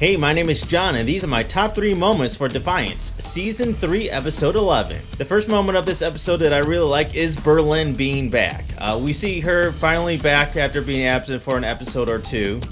Hey, my name is John, and these are my top 3 moments for Defiance, Season 3, Episode 11. The first moment of this episode that I really like is Berlin being back. We see her finally back after being absent for an episode or two,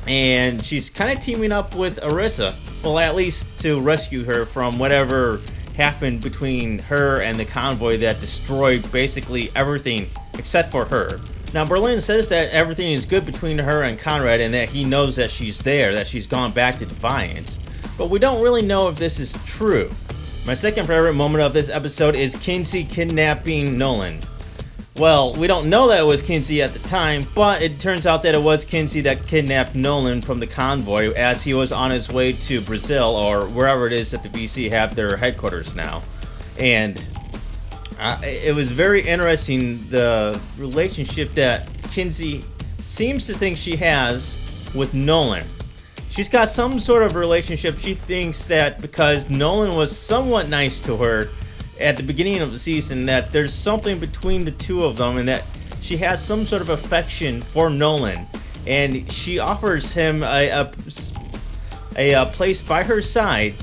and she's kind of teaming up with Arissa, well, at least to rescue her from whatever happened between her and the convoy that destroyed basically everything except for her. Now, Berlin says that everything is good between her and Conrad and that he knows that she's there, that she's gone back to Defiance. But we don't really know if this is true. My second favorite moment of this episode is Kinsey kidnapping Nolan. Well, we don't know that it was Kinsey at the time, but it turns out that it was Kinsey that kidnapped Nolan from the convoy as he was on his way to Brazil, or wherever it is that the VC have their headquarters now. And it was very interesting, the relationship that Kinsey seems to think she has with Nolan. She's got some sort of relationship. She thinks that because Nolan was somewhat nice to her at the beginning of the season, that there's something between the two of them and that she has some sort of affection for Nolan. And she offers him a place by her side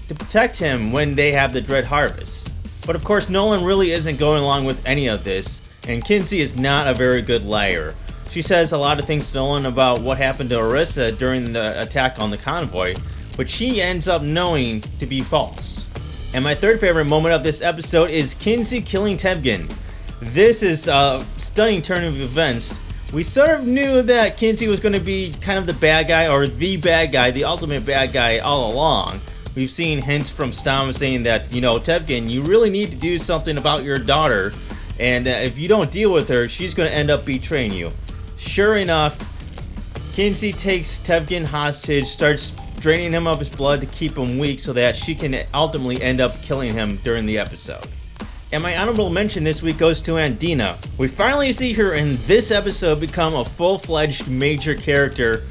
to protect him when they have the Dread Harvest. But of course, Nolan really isn't going along with any of this, and Kinsey is not a very good liar. She says a lot of things to Nolan about what happened to Arissa during the attack on the convoy, but she ends up knowing to be false. And my third favorite moment of this episode is Kinsey killing Tevgen. This is a stunning turn of events. We sort of knew that Kinsey was going to be kind of the bad guy, or the bad guy, the ultimate bad guy all along. We've seen hints from Stam saying that, Tevgen, you really need to do something about your daughter, and if you don't deal with her, she's going to end up betraying you. Sure enough, Kinsey takes Tevgen hostage, starts draining him of his blood to keep him weak so that she can ultimately end up killing him during the episode. And my honorable mention this week goes to Andina. We finally see her in this episode become a full-fledged major character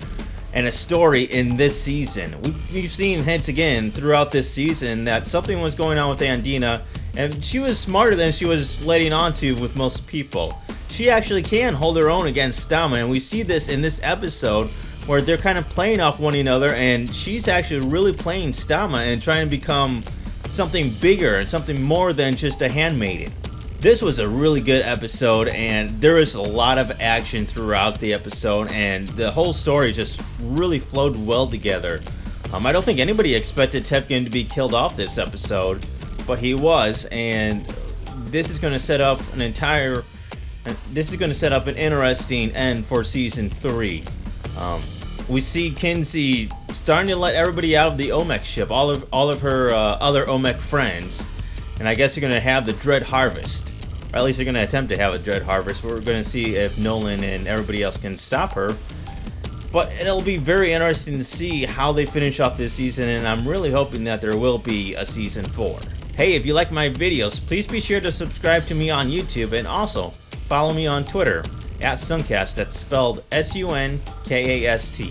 and a story in this season. We've seen hints again throughout this season that something was going on with Andina, and she was smarter than she was letting on to with most people. She actually can hold her own against Stama, and we see this in this episode where they're kind of playing off one another, and she's actually really playing Stama and trying to become something bigger and something more than just a handmaiden. This was a really good episode, and there was a lot of action throughout the episode, and the whole story just really flowed well together. I don't think anybody expected Tevgen to be killed off this episode, but he was, and this is going to set up an interesting end for Season 3. We see Kinsey starting to let everybody out of the Olmec ship, all of her other Olmec friends. And I guess you're going to have the Dread Harvest. Or at least you're going to attempt to have a Dread Harvest. We're going to see if Nolan and everybody else can stop her. But it'll be very interesting to see how they finish off this season. And I'm really hoping that there will be a Season 4. Hey, if you like my videos, please be sure to subscribe to me on YouTube. And also, follow me on Twitter, @Sunkast. That's spelled SUNKAST.